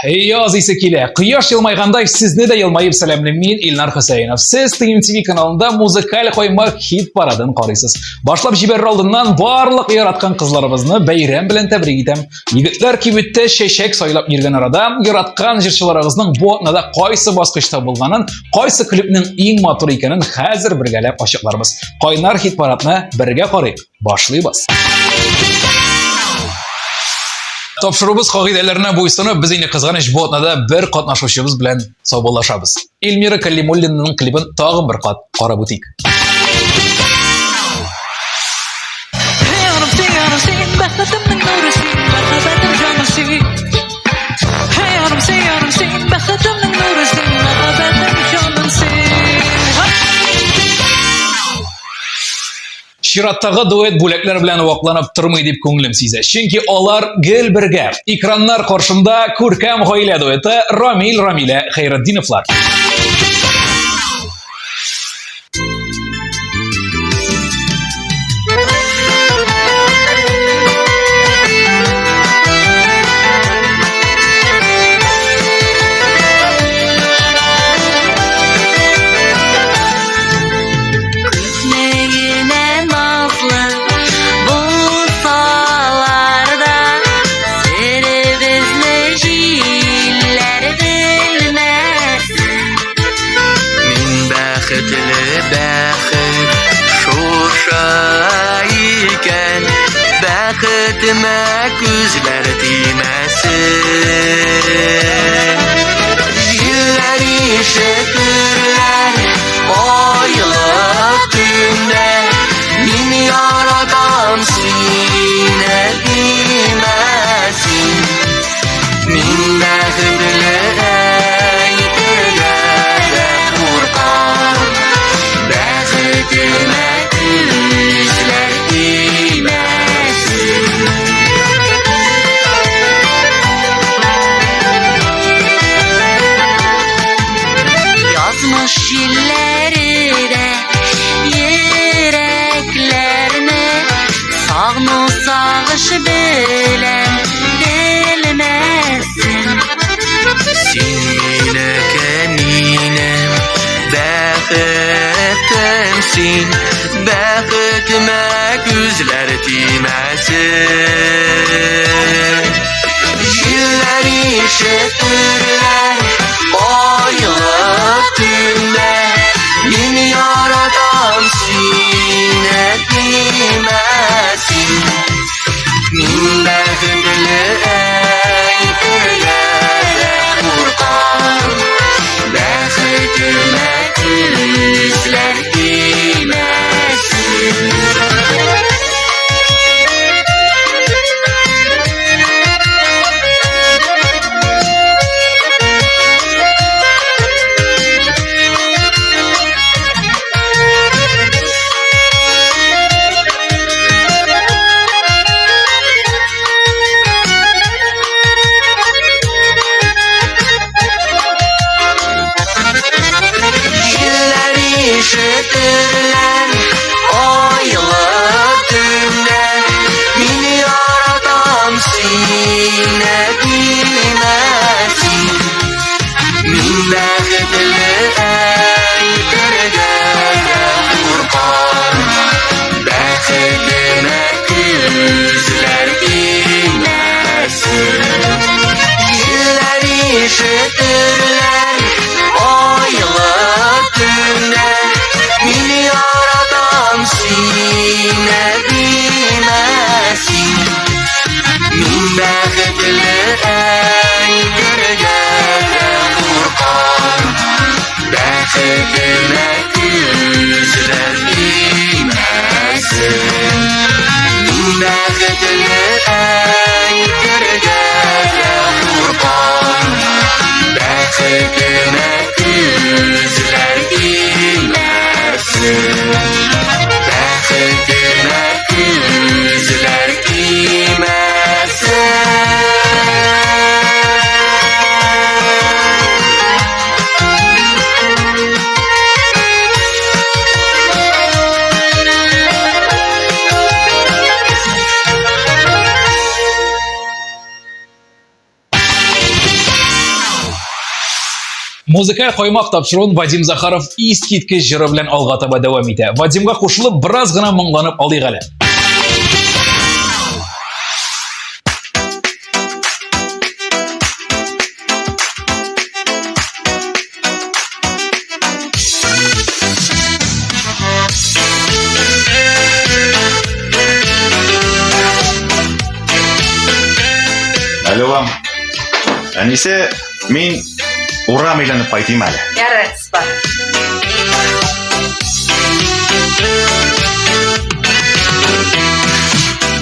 Yaz ise kile. Kıyaş yılmayganda sizni de yılmayıp selamlamayın İlnar Hüseyinov. Siz Team TV kanalında muzikal koymak hit paradını qaraysiz. Başlap jiberir aldından barlıq yaratkan kızlarımızını bayram bilen tebrik etem. Yigitler kibitте şeşek soylap yürgen arada yaratkan jırçılarımızның bu nada qaysı basqıçta bulganın, qaysı klipnin eng motor ekanin hazır birgalab aşıqlarımız. Qaynar hit paradını birge qarayıq. Başlayız. Topşurubuz qoidalarına bo'ysunib biz endi qizg'anish botnada bir qatnashuvchimiz bilan sog'lashamiz. Elmira Kallimullinaning klipini tag'in bir qat qarab o'taylik. Şiratdagi duet bo'laklar bilan voqlanib turmay deb ko'nglim siysa. Chunki ular gel birga. Ekranlar qarshimda ko'rkam oila dueti Ramil Ramila Xayriddinovlar. Baqıtıma gözler değmesin. Yılları şükürler aylık günde min yaradan sine değmesin. Min bəxtli aytırlara qurqan bəxtime gözler değmesin. Yazmış illeride yüreklerine sağnu sağış bilen delmesin. Sen mine keminem bəxtimsin, bəxtime gözler değmesin. Yılları şükürler aylık günde min yaradan sine değmesin. Min bəxtli aytırlara qurqan bəxtime gözler değmesin. Şükürler aylık günde min yaradan sine değmesin. Min bəxtli aytırlara qurqan bəxtime gözler değmesin. Yılları şükürler aylık günde min yaradan sine değmesin. Min bəxtli aytırlara qurqan bəxtime gözler değmesin. Min bəxtli aytırlara qurqan bəxtime Музыкаль коймак тапшыруын Вадим Захаров искиткеч җыры белән алга таба дәвам итә. Вадимга кушылып бераз гына моңланып алыйк әле. Алло, әнисе, мин урам әйләнеп кайтыйм әле. Ярый, спа.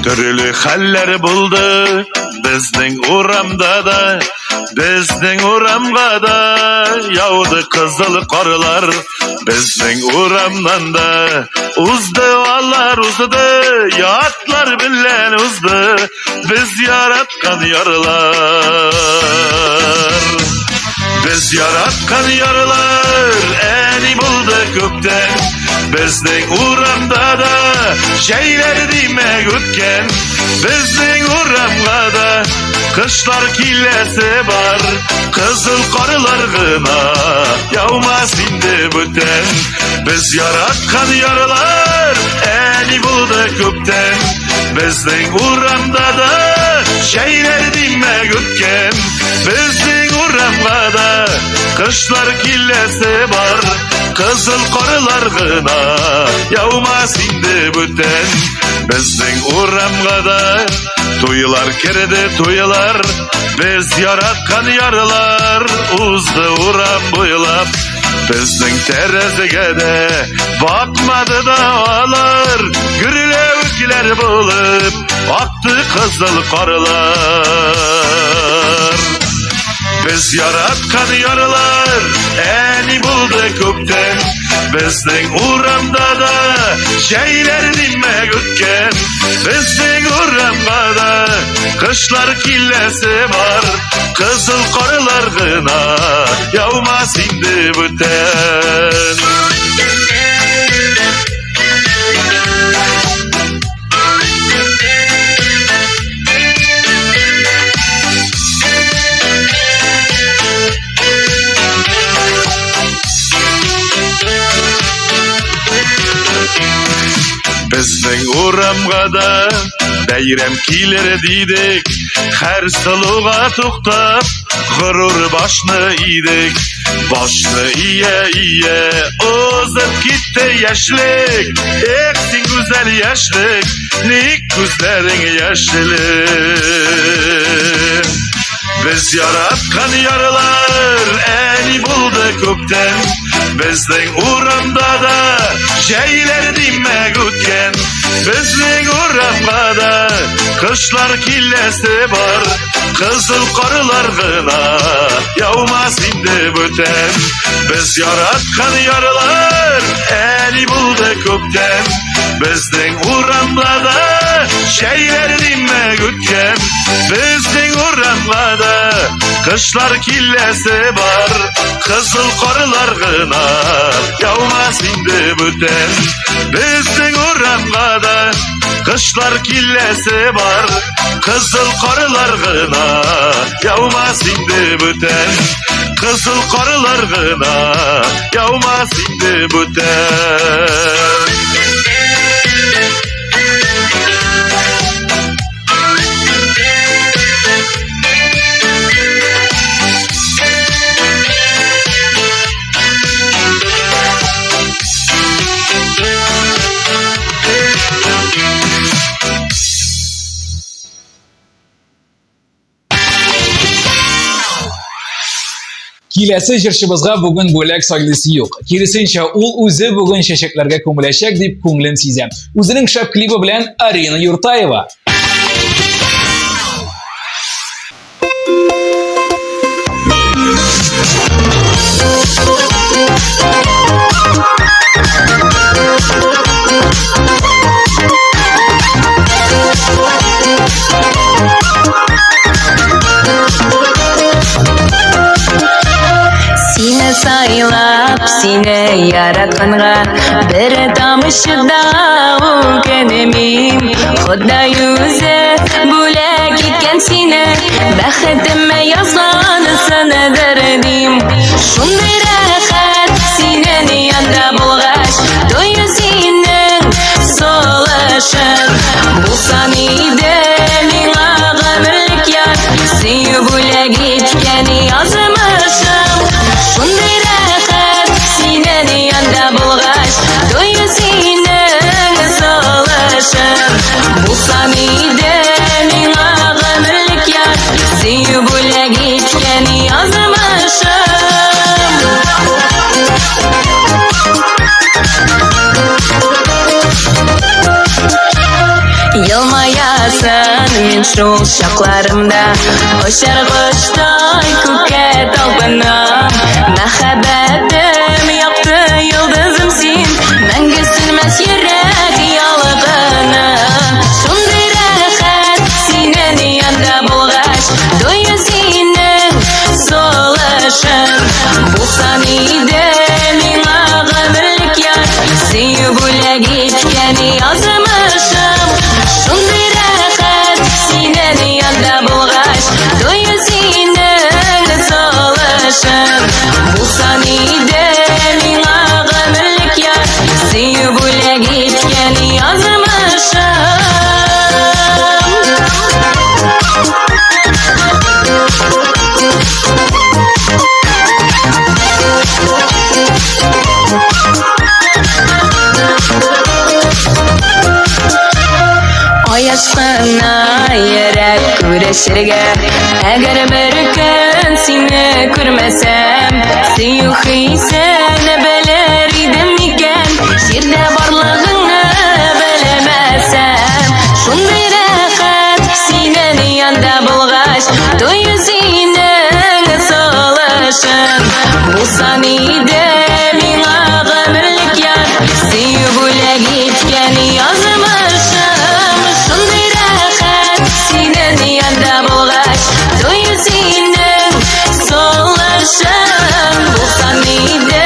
Төрле хәлләр булды безнең урамда да, безнең урамга да яуды кызыл карлар. Безнең урамнан да узды алар узды, ятлар белән узды без яраткан ярлар. Biz yaratkan yarılar eni buldu gökten. Bizning uramda da şeyler demek ötken. Bizning uramga da kışlar killesi var. Kızıl karılar gına yağmaz indi büten. Biz yaratkan yarılar eni buldu gökten. Bizning uramda da şeyler demek ötken. Bizning uramga da kışlar killesi var. Kızıl karılar gına yağmaz indi büten. Bizning uramga da toylar kerdi toylar. Biz yaratkan yarılar uzdu uram boylap. Bizning terezige de bakmadı dağlar. Gürlevkler bulup aktı kızıl karılar. Biz yaratkan yarılar eni buldu kökten. Bizning uramda da şeyler demek ötken. Bizning uramga da kışlar killesi var. Kızıl karılar gına yağmaz indi büten. Bizning uramga da bayram kiler dedik. Her saluga to'xtab g'urur boshni idik. Boshni iye o'zib ketdi yashlik. Eksing go'zal yashlik, nek ko'zlaring yashlik. Biz yaratgan yarılar eni buldu kökten. Bizning uramda da şeyler demek ötken. Bizning uramga da kışlar killesi var. Kızıl karılar gına yağmaz indi büten. Biz yaratgan yarılar eni buldu kökten. Bizning uramga da şeyler demek ötken. Bizning uramga da kışlar killesi var. Kızıl karılar gına yağmaz indi büten. Bizning uramga da kışlar killesi var. Kızıl karılar gına yağmaz indi büten. Kızıl karılar gına yağmaz indi büten. Киләсе җырчыбызга бүген бүләк сайлысы юк. Киресенчә, ул үзе бүген чәчәкләргә күмеләчәк дип күңелен сизәм. Үзенең шәп клипы белән Арина Юртаева. Сайлап, сине яратканга бер тамчыда үкенемим. Ходай үзе бүләк иткән сине, бәхетемә язган сынадыр дим. Шунда Мен шул шакларымда Очар коштай күккә талпынам Мәхәббәтем якты йолдызым син Мәңге сүнмәс йөрәк ялыгыным Шундый рәхәт синең янда булгач Тойы синең солышың Булсан иде миңа гомерлек яр Сөю бүләк иткән язмышым Шундый рәхәт синең янда булгач Тойы синең солышың Булсан иде миңа гомерлек яр Сөю бүләк иткән язмышым Аяшкына йөрәк күрешергә Әгәр бер көн сине күрмәсәм Сөю хисен белер идем микән Җирдә барлыгыңны белмәсәм Шундый рәхәт синең янда булгач Тойы синең солышың Булсан иде миңа гомерлек яр Сөю бүләк иткән язмышым Шундый рәхәт синең янда булгач Тойы синең солышың Булсан иде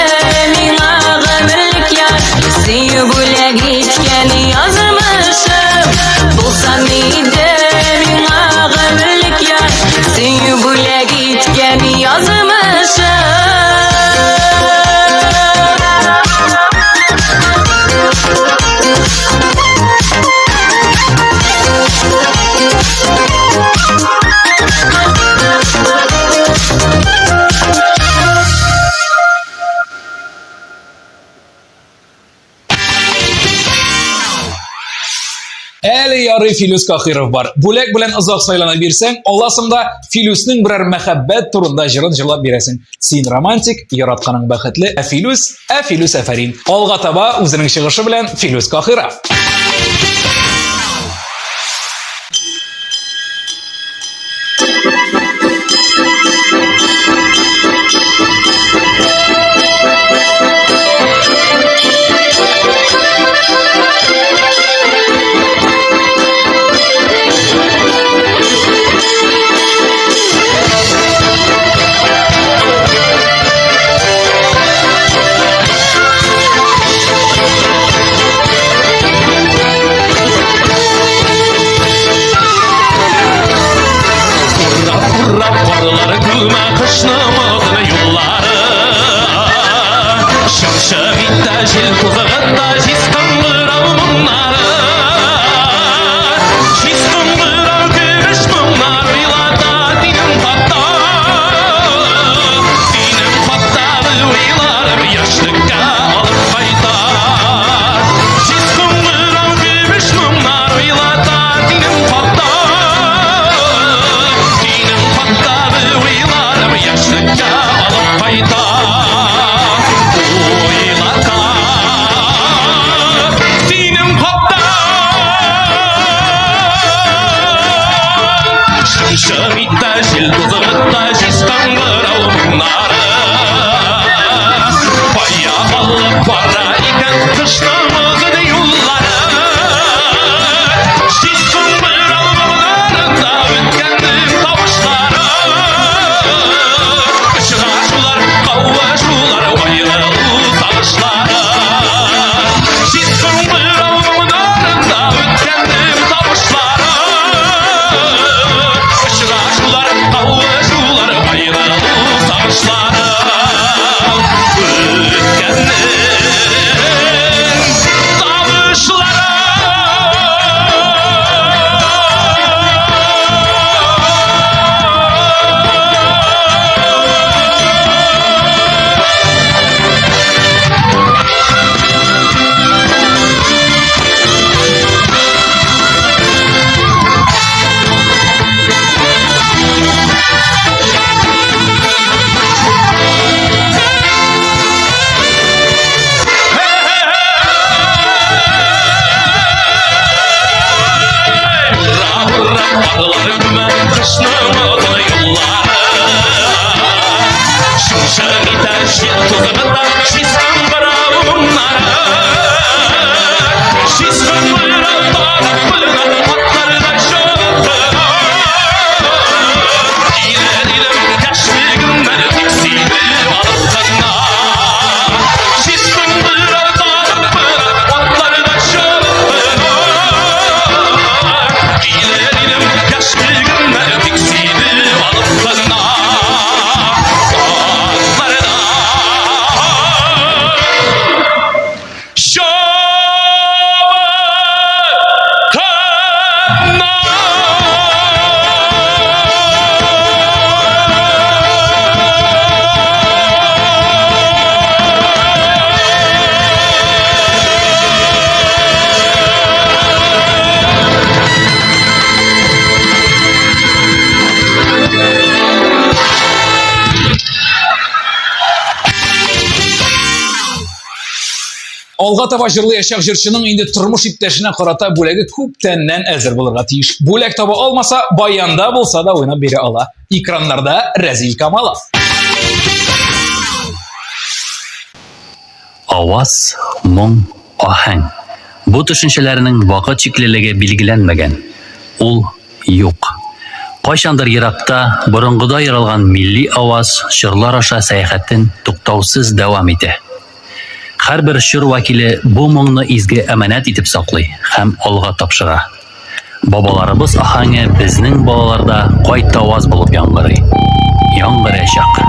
миңа гомерлек яр Сөю бүләк иткән язмышым Булсан иде миңа гомерлек яр Сөю бүләк иткән язмышым Әле ярый Филүс Кахиров бар. Бүләк белән озак сайлана бирсәң, аласың да Филүснең берәр мәхәббәт турында җырын җырлап бирәсең. Син романтик, яратканың бәхетле, ә Филүс әфәрин. Алга таба үзенең чыгышы белән Филүс Кахиров. Алга таба җырлаячак җырчының инде тормыш иптәшенә карата бүләге күптәннән әзер булырга тиеш. Бүләк таба алмаса, баянда булса да уйнап бирә ала. Экраннарда Разил Камалов. Аваз, моң, аһәң. Бу төшенчәләрнең вакыт чиклелеге билгеләнмәгән. Ул юк. Кайчандыр еракта борынгыда яралган милли аваз чырлар аша сәяхәтен туктаусыз дәвам итә. Һәрбер чыр вәкиле бу моңны изге әманәт итеп саклый һәм алга тапшыра. Бабаларыбыз аһәңе безнең балаларда кайта аваз булып яңгырый. Яңгырачак.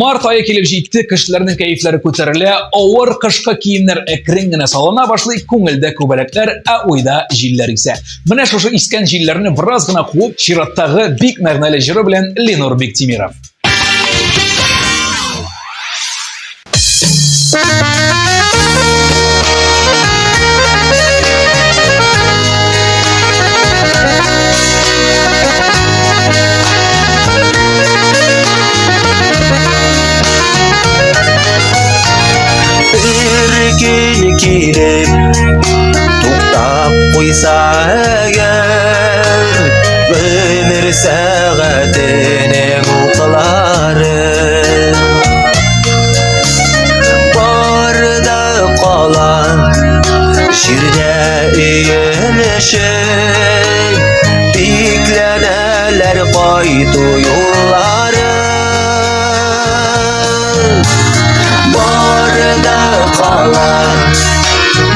Март айы килеп җитте, кешеләрнең кәефләре күтәрелә, авыр кышкы киемнәр әкрен генә салына башлый, күңелдә күбәләкләр, ә уйда җилләр исә. Менә шушы искән җилләрне бераз гына куып, чираттагы бик мәгънәле җыры белән Ленур Биктимиров. Килеп туктап куйса әгәр гомер сәгатенең укылары барда калан җирдә өелешеп бикләнәләр кайту юллары барда калан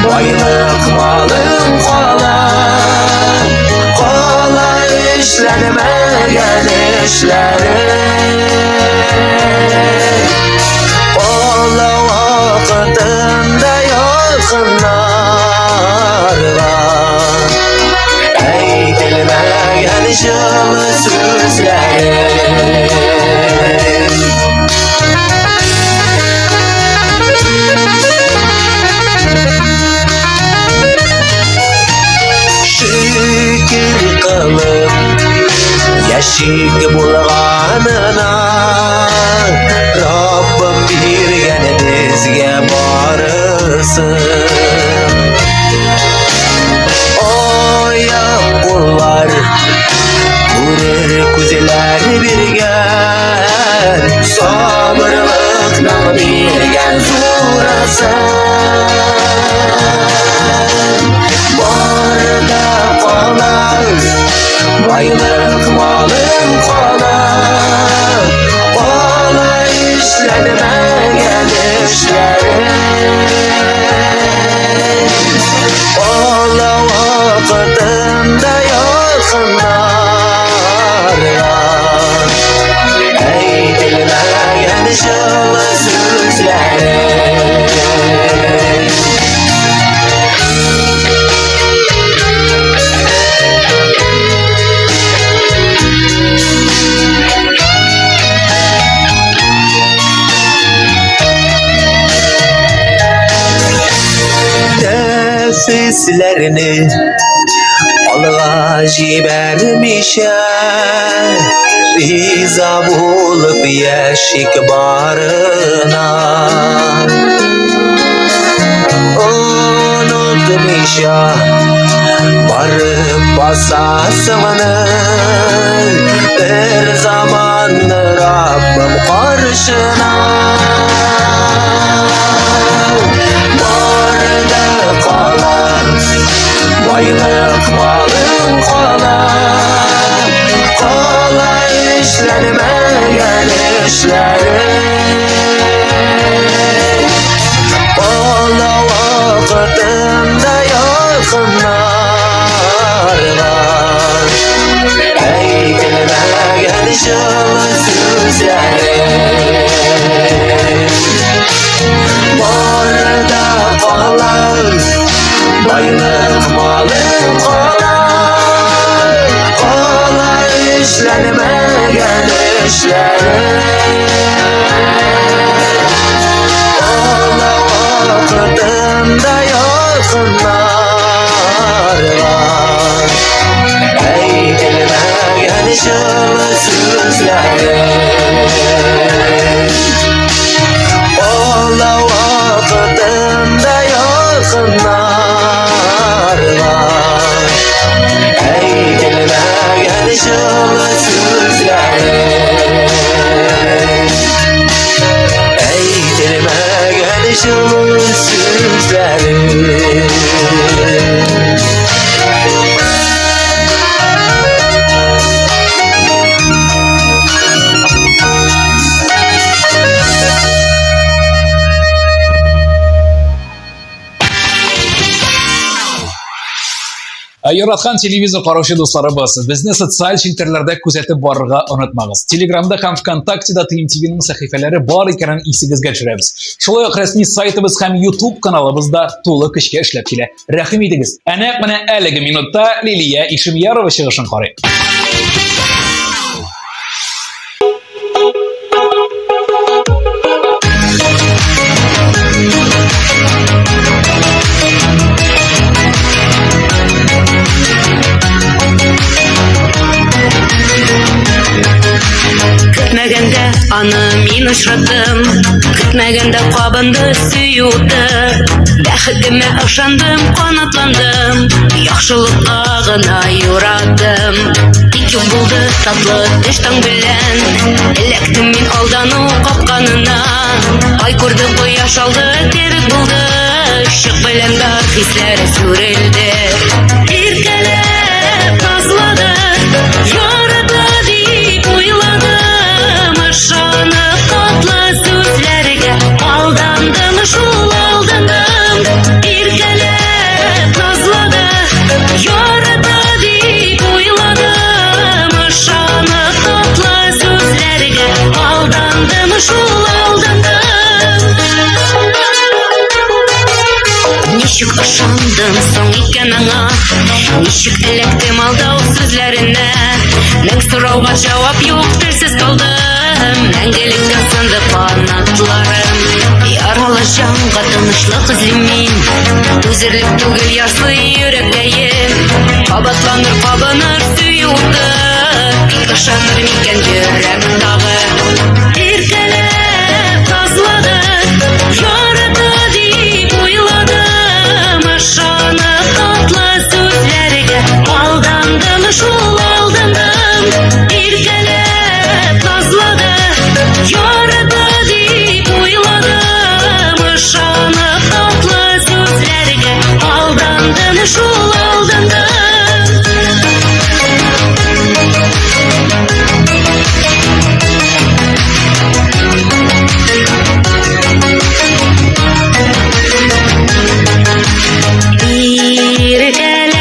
байлык малың калан кала эшләнмәгән эшләре кала вакытында якыннарга әйтелмәгән aşık bulganına Rabbim birgen bizge barısın Oya kullar Kurir kuziler birgen Sabırlıkla birgen surasın Barda kalar Baylık malın kalar Kolay işlenmeyen işlerin Ola vakitinde yakınlar Eğitilmeyen şılı sözlerin Nefislerini Alğa jibermişer Riza bulup yeşik barına Unutmuşa Barıp basasını Bir zaman Rabbim karşına Barda kalan Baylık malın kalan Kolay işlenmeyen işlerin Ola vakitinde yakınlar var Eğitilmeyen şılı sözlerin Barda kalan Baylık malın kolay Kolay işlenmeyen işlerin Ola vakitinde yakınlar var Eğitilmeyen şılı sözlerin Ola vakitinde yakınlar var Eğitilmeyen şılı sözlerin Eğitilmeyen şılı sözlerin Яраткан телевизор караучы дусларыбыз, безне социаль челтәрләрдә күзәтеп барырга онытмагыз. Телеграмда һәм ВКонтактеда TMTV'нең сәхифәләре бар икәнен исегезгә төшерәбез. Шулай ук рәсми сайтыбыз һәм YouTube каналыбызда тулы көчкә эшләп килә. Рәхим итегез. Әнә менә әлеге минутта Лилия Ишемьярова чыгышын карый. Көтмәгәндә аны мин очраттым, көтмәгәндә кабынды сөюде. Бәхетемә ышандым, канатландым, яхшылыкка гына юрадым. Ике булды татлы төштәң белән, эләктем мин алдану капканына. Ай күрде кояш алды, терек булды, чык белән дар хисләре сүрелде. Иркәләп назлады, ярады дип уйладым, ышанып татлы сүзләргә алдандым, шул алдандым. Иркәләп назлады, ярады дип уйладым, ышанып татлы сүзләргә алдандым, шул алдандым. Ничек ышандым соң икән аңа, ничек эләктем алдау сүзләренә. Мең сорауга җавап юк, телсез калдым, мәңгелеккә сынды канатларым. Яралы җанга тынычлык эзлим мин, түзерлек түгел ярсый йөрәктәем. Кабатланыр, кабыныр сөюде, бик ышаныр микән йөрәк тагы? Иркәләп тазлады, ярата дип уйладым, ышанып татлы сүзләргә алдандым, шул алдандым. Иркәләп тазлады, ярата дип уйладым, ышанып татлы сүзләргә алдандым, шул алдандым. Иркәләп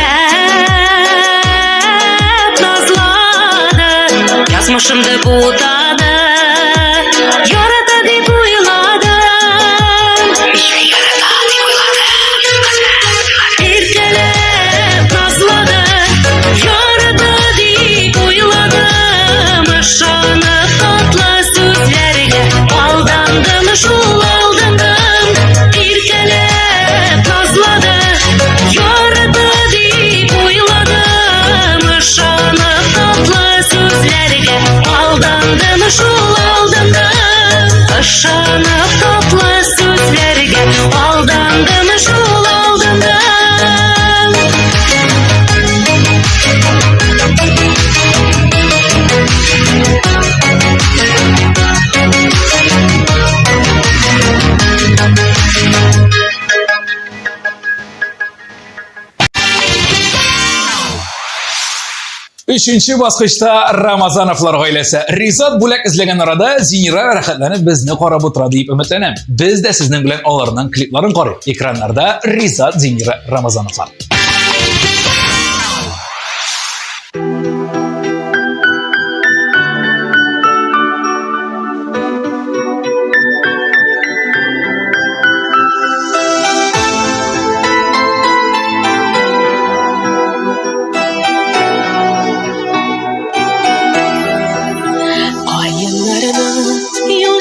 назлады, язмышымды бутады, ярата дип уйладым. Иркәләп назлады, ярата дип уйладым, ышанып татлы сүзләргә алдандым, шул алдандым. Иркәләп назлады, ярата дип уйладым, ышанып татлы сүзләргә алдандым, шул алдандым. Ышанып татлы сүзләргә алдандым, шул алдандым. Üçüncü баскычта Рамазановлар гаиләсе Ризат бүләк эзләгән арада Зинира рәхәтләнеп безне карап утыра дип өметләнәм. Без дә сезнең белән аларның клипларын карыйк. Экраннарда Ризат, Зинира, Рамазановлар.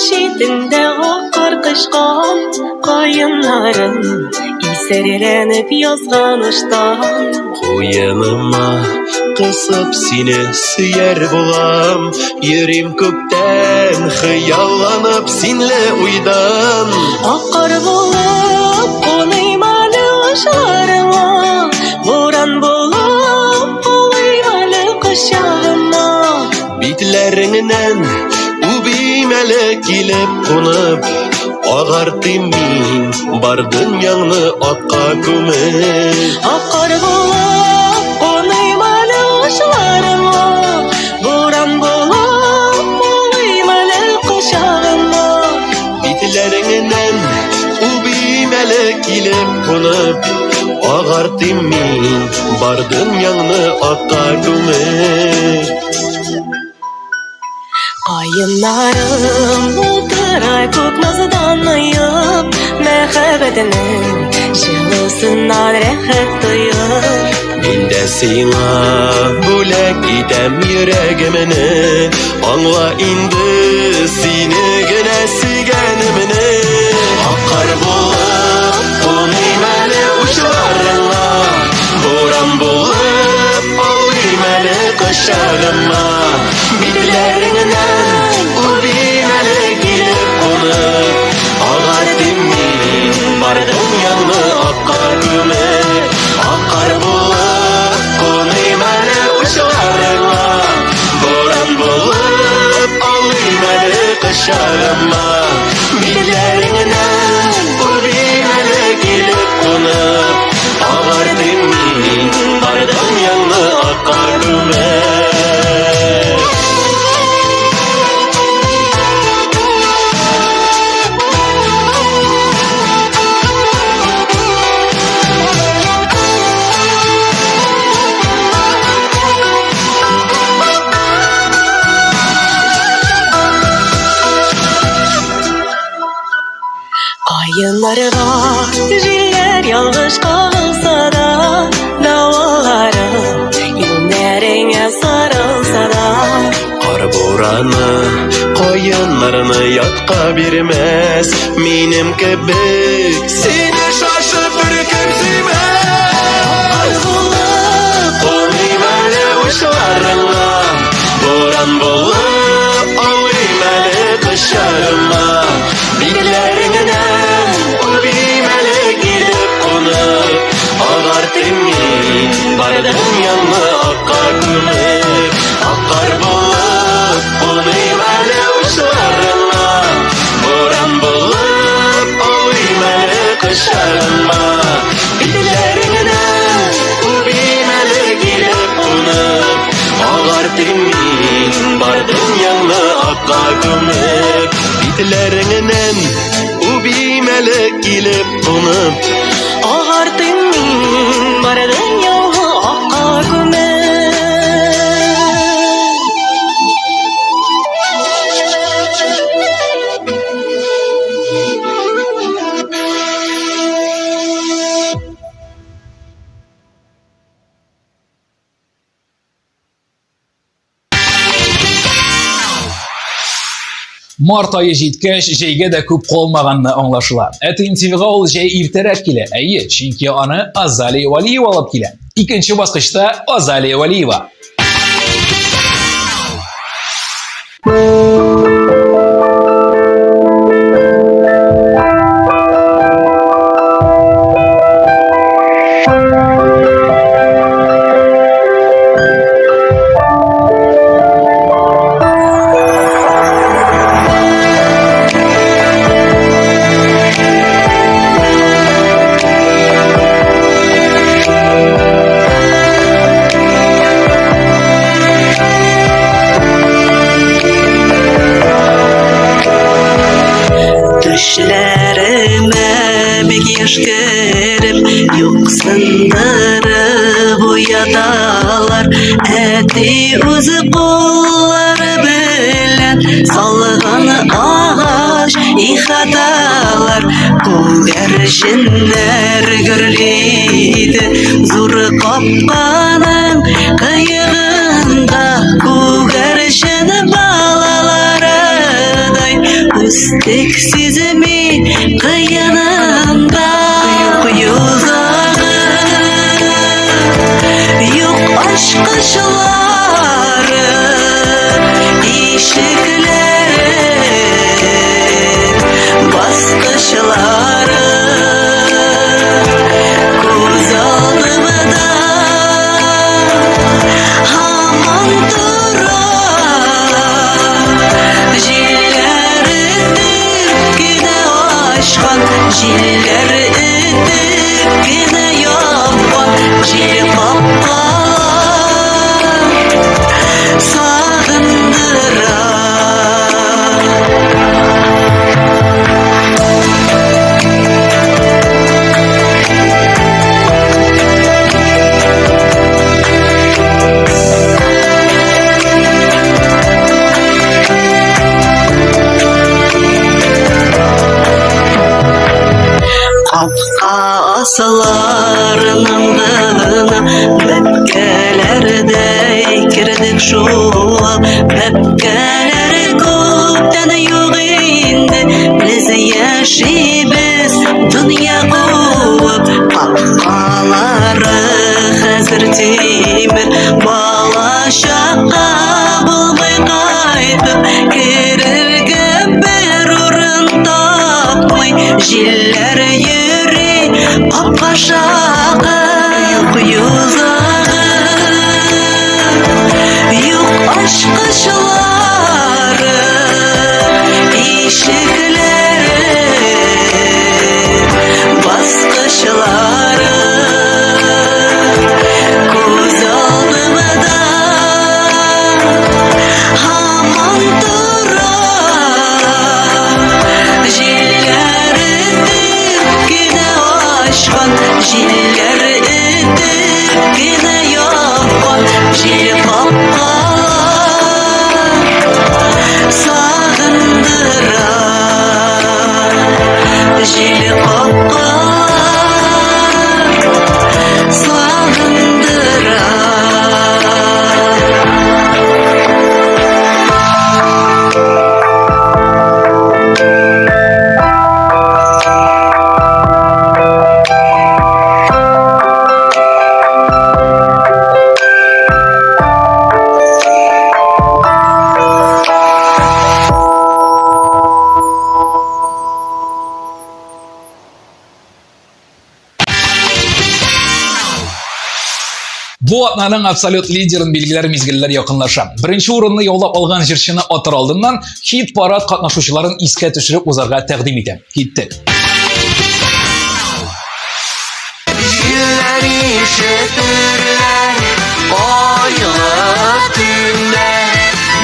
Шитендә аккар кышкан каеннарым, исерленеп язган ыштан. Куеныма кысып сине сөяр булам, йөрим күктән хыялланып синле уйдан. Аккар булып куныйм әле ашларыңа, буран булып куныйм әле кочагыма. Битләреңнән үбим әле килеп кунып, агартыйм мин бар дөньяңны атка күмеп. Аккар булып куныйм әле ашларыңа, буран булып куныйм әле кочагыма. Битләреңнән үбим әле килеп кунып, агартыйм мин бар дөньяңны атка күмеп. Каеннарым бултырай күп наздан ыйып, мәхәббәтенең җылысыннан рәхәт тоеп. Мин дә сиңа бүләк итәм йөрәгемне, аңла инде сине генә сөйгәнемне. Аккар булып куныйм әле учларыңа, буран булып алыйм әле кочагыма. Битләреңнән үбим әле килеп кунып, агартыйм мин бар дөньяңны атка күмеп. Аккар булып куныйм әле учларыңа, буран булып алыйм әле кочагыма. Битләреңнән үбим әле килеп кунып, агартыйм мин бар дөньяңны атка күмеп. Каеннарга җилләр ялгыш кагылса да, даваларым юнәреңә сарылса да. Кар бураны каеннарны ятка бирмәс, минем кебек сине шашып бөркеп сөймәс. Куныйм әле учларыңа, буран Baradan yanma akka gümür Akkar bulup Olayım hele uçlarına Boran bulup Olayım hele kışlarına Bitlerine Ubim hele gelip unut Ağar timin Baradan yanma akka gümür Bitlerinden Ubim hele gelip unut Ağardım baradan yolga akka kömür Март айы җиткәч, җәйгә дә күп калмаганны аңлашыла. ТНТВ-га ул җәй иртәрәк килә. Әйе, чөнки аны Азалия Валиева алып килә. Икенче баскычта Азалия Валиева. Düşlerime bir yaşkırıp Yok sındırıp uyadalar Eti uzı kolları bilen Salğan ağaç ihadalar Kugerşinler görliydi Zor kapkanın kıyığında Kugerşin balalarıday Üsteksiz mi kıyanında Yok yuzağı Yok aşk kışları İşikleri Baskışları Kuz aldım da Aman durar Jiller edip gide aşkan Jiller edip gide yapkan Jil kapkalar Sağındırar Aslarının dına Bepkelerde kirdik şuva Bepkeler köpten yok indi Biz yaşayız dünya kuvup Kapkaları hazır timir Bala şaka bulmay kaytıp Kirerge bir urun tapmay Jiller yürü Papaşağı yok yuzağı Yok Bu atnaның абсолют лидерын билгеләр мизгелләр якынлаша. Беренче урынны яулап алган җырчыны атыр алдыннан хит парад катнашучыларын искә төшереп узарга тәкъдим итә. Киттек. Җилләр ишетерләр айлы төндә,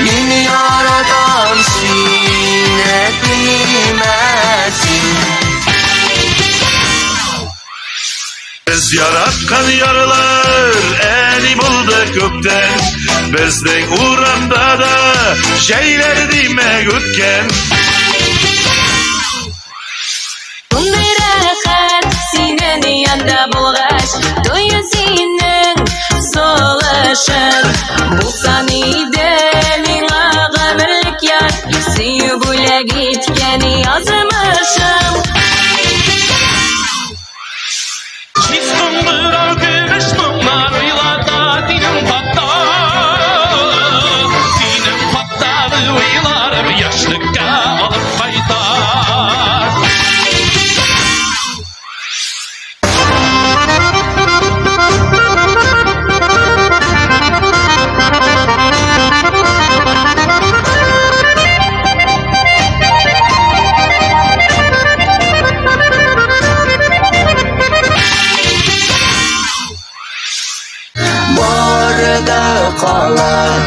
мин яратам сине димәсин. Biz yaratkan yarılar eni buldu kökten. Bizden uğramda da şeyler demek ötken. Bunday rəxət sinən yanda bulğaç, Doyu sinin solışın. Bulsan idi mingə qəmirlik yar, Süyü bulə gitkəni yazmışım. Barıda kalan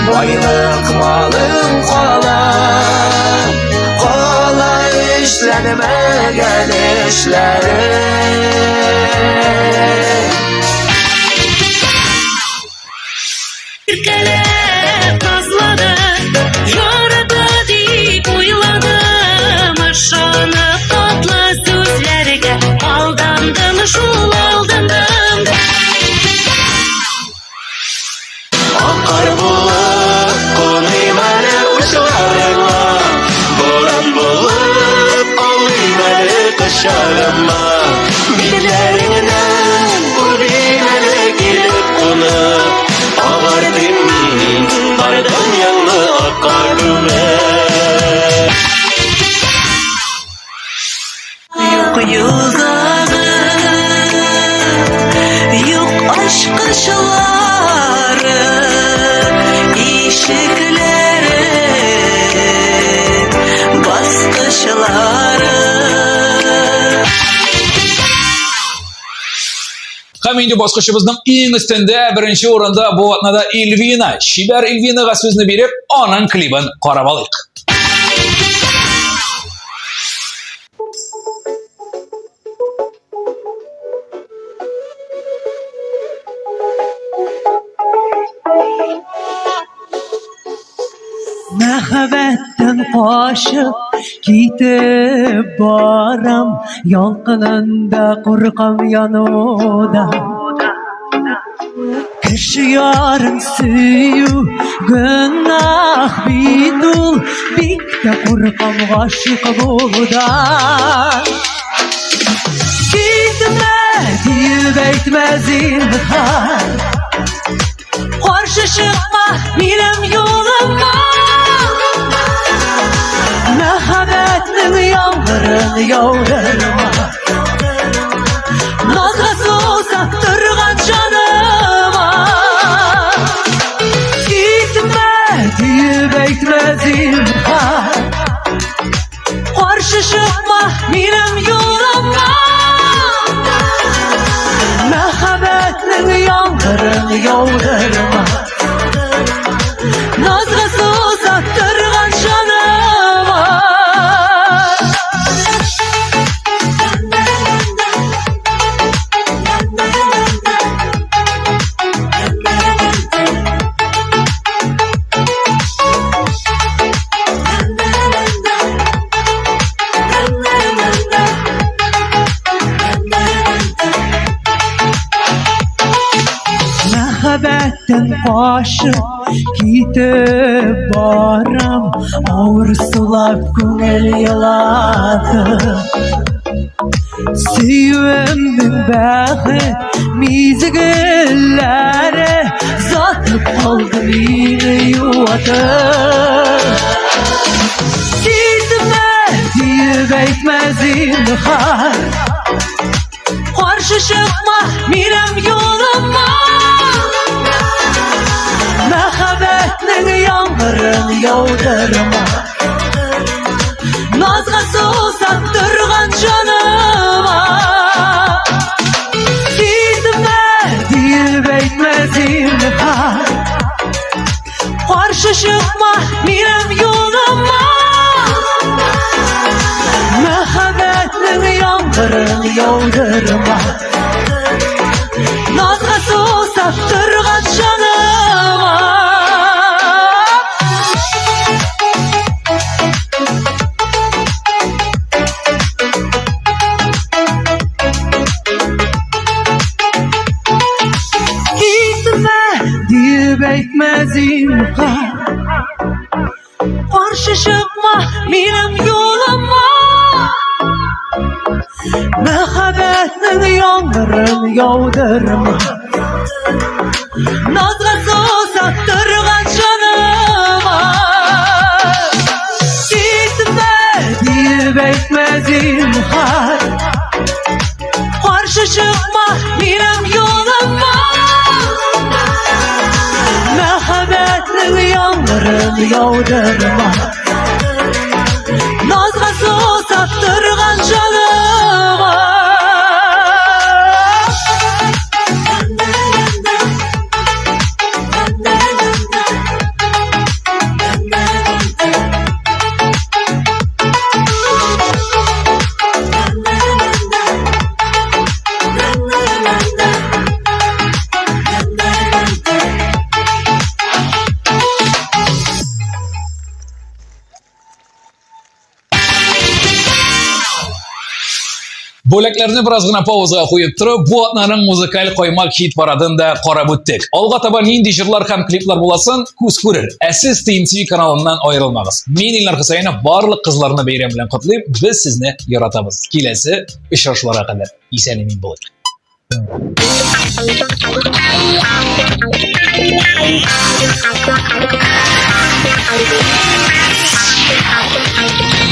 baylık malın kalan, kolay işlenmegen işleri. Irkəlib tazladı, yaradı deyib oyladım. Aşanıb tatlı sözlərə aldandım, şul aldandım. Akar bulup konayım hele uçlarıma, boran bulup alayım hele kışlarıma. Bitlerinden urbinele gelip bunu ağardım min, bardan yanlı akar gümer. Yok yılları, yok aşk kışları, işikleri, baskışları. Һәм инде баскычыбызның иң өстендә беренче урында бу атнада Илвина. Шибәр Илвинага сүзне биреп, аның клибын карап алыйк. Мәхәббәттән кашып китеп барам, ялкынында куркам януда. Кеше ярын сөю гөнаһ бит ул, бик тә куркам гашык булудан. Китмә дип әйтмә зинһар, каршы чыкма минем юлыма. Мәхәббәтнең яңгырын яудырма, назга суза торган җаныма. Китмә дип әйтмә зинһар, каршы чыкма минем юлыма. Мәхәббәтнең яңгырын яудырма, назга суза торган җаныма. Мәхәббәттән кашып китеп барам, авыр сулап күңел елады. Сөюемнең бәхет мизгелләре затып калды мине юатып. Китмә дип әйтмә зинһар, каршы чыкма минем юлыма. yağmurun yağdırma. Nazga susattırgan canıma. Gitme deyip etmezim ha. Karşı çıkma benim yoluma. Mehabbetin yağmurun yağdırma. Nazga susattırgan canıma. Gitme deyip etmezim ha. Karşı çıkma benim yoluma. Mehabbetin yağmurun yağdırma. Nazga susattırgan canıma. Gitme deyip etmezim ha. Karşı çıkma benim yoluma. Mehabbetin yağmurun yağdırma. Nazga susattırgan canıma. Bo'laklarni birozgina pauzaga qo'yib turib, bu atnaning muzikal qo'ymak hit paradida qarab o'tdik. Olg'a taban nindi jurlar ham kliplar bo'lasin, ko'z ko'rir. Siz TMTV kanalidan ayrilmag'iz. Men Ilnar Husaynov barliq qizlarni bayram bilan qutlayib, biz sizni yaratamiz. Kelasi uchrashuvlarga qadar eson-omon bo'ling. Thank you.